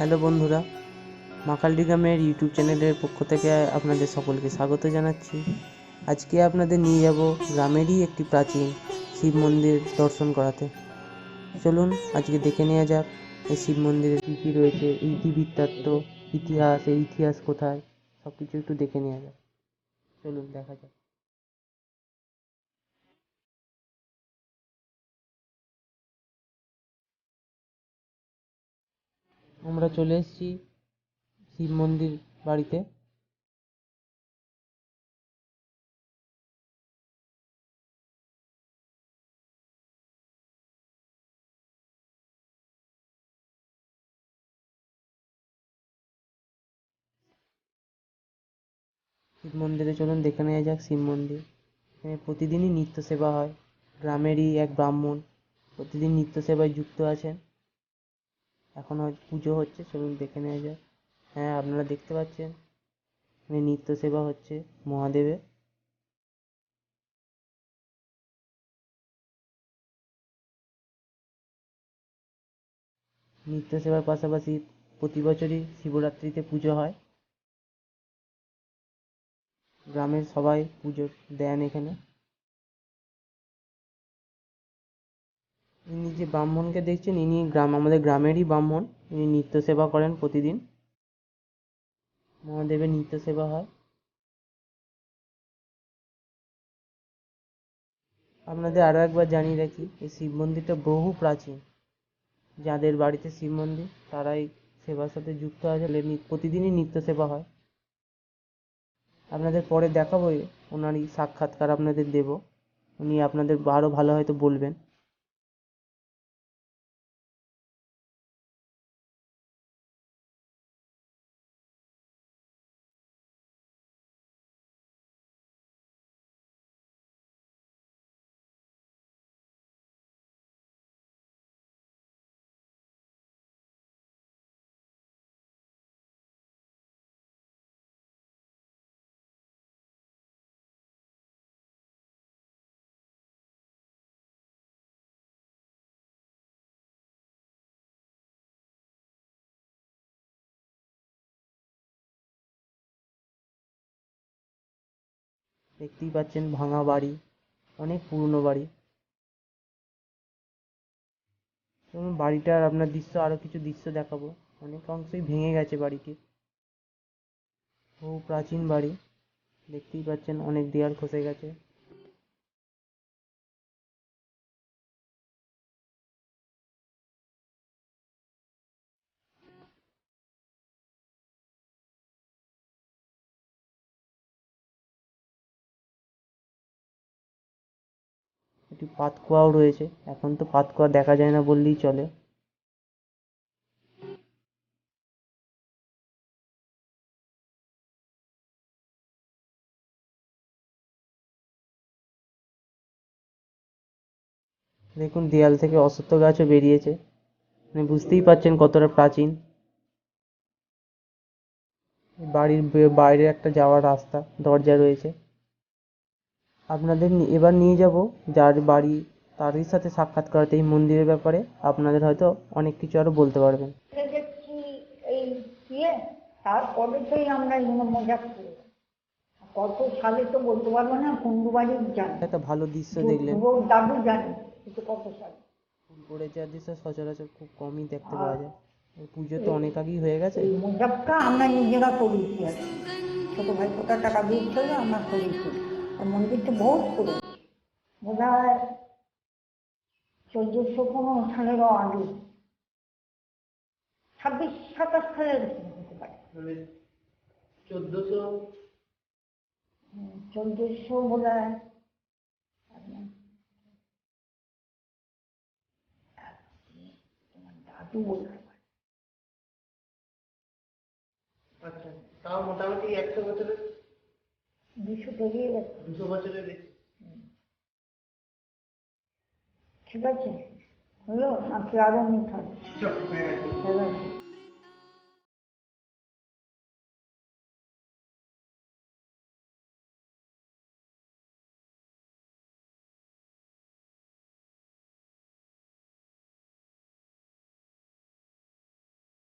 Hello বন্ধুরা, মাকালডি গ্রামের YouTube চ্যানেলের পক্ষ থেকে আপনাদের সকলকে স্বাগত জানাচ্ছি। আজকে আপনাদের নিয়ে যাব গ্রামেরই একটি প্রাচীন শিব মন্দির দর্শন করাতে। চলুন আজকে দেখে নেওয়া যাক এই শিব মন্দিরে কী কী রয়েছে, ইতিবৃত্তান্ত, এই ইতিহাস কোথায়, সব কিছু একটু দেখে নেওয়া যাক। চলুন দেখা যাক। আমরা চলে এসেছি শিব মন্দির বাড়িতে। শিব মন্দিরে চলুন দেখে নেওয়া যাক শিব মন্দির। এখানে প্রতিদিনই নিত্য সেবা হয়। গ্রামেরই এক ব্রাহ্মণ প্রতিদিন নিত্য সেবায় যুক্ত আছেন। এখন হয়তো পুজো হচ্ছে, চলুন দেখে নেওয়া যাক। হ্যাঁ, আপনারা দেখতে পাচ্ছেন এখানে নিত্য সেবা হচ্ছে মহাদেবের। নিত্য সেবার পাশাপাশি প্রতি বছরই শিবরাত্রিতে পুজো হয়। গ্রামের সবাই পুজো দেন এখানে। ইনি যে ব্রাহ্মণকে দেখছেন, ইনি আমাদের গ্রামেরই ব্রাহ্মণ। ইনি নিত্য সেবা করেন প্রতিদিন। মহাদেবের নিত্য সেবা হয়। আপনাদের আরও একবার জানিয়ে রাখি, এই শিব মন্দিরটা বহু প্রাচীন। যাদের বাড়িতে শিব মন্দির তারাই সেবার সাথে যুক্ত আছে। প্রতিদিনই নিত্য সেবা হয়। আপনাদের পরে দেখাবো, ওনারই সাক্ষাৎকার আপনাদের দেব। উনি আপনাদের আরও ভালো হয়তো বলবেন। দেখতেই পাচ্ছেন ভাঙা বাড়ি, অনেক পুরনো বাড়ি। এবং বাড়িটার আপনার আরও কিছু দৃশ্য দেখাবো। অনেক অংশই ভেঙে গেছে বাড়িটি। বহু প্রাচীন বাড়ি, দেখতেই পাচ্ছেন অনেক দেয়াল খসে গেছে। একটি পাতকুয়াও রয়েছে, এখন তো পাতকুয়া দেখা যায় না বললেই চলে। দেখুন দেয়াল থেকে অশ্বত্থ গাছও বেরিয়েছে, মানে বুঝতেই পারছেন কতটা প্রাচীন। বাড়ির বাইরে একটা যাওয়ার রাস্তা, দরজা রয়েছে। আপনাদের এবার নিয়ে যাব যার বাড়ি, তারই সাথে সাক্ষাৎ করাতে এই মন্দিরের ব্যাপারে। আপনাদের হয়তো অনেক কিছু আরো বলতে পারবেন। দেখছি এই ইয়ে, তারপরে থেকে আমরা মজা করি। কত সালে তো বলতে পারবো না, কুন্ডু বাড়ির জানি, একটা ভালো দৃশ্য দেখলেন। দাদু জানি, কিন্তু কত সালে ফুল পড়েছে আর দৃশ্য সচরাচর খুব কমই দেখতে আর পাওয়া যায়। পুজো তো অনেক আগেই হয়ে গেছে। এই মজাকটা আমরা নিজেরা করেছি আর কি। ছোট ভাই কোটা টাকা দিয়েছিল, আমরা করেছি। আর মন্দিরটা বহুত পুরো, বোধ হয় 1415 আগে, 26-27 সালের হতে পারে। 1400 বোধ হয়। দাদু বলতে পারে। আচ্ছা, তাও মোটামুটি 100 বছরের, 200 পেরিয়ে গেছে। 200 বছরের বেশি। ঠিক আছে, হলো নাকি আরো নিতে হবে?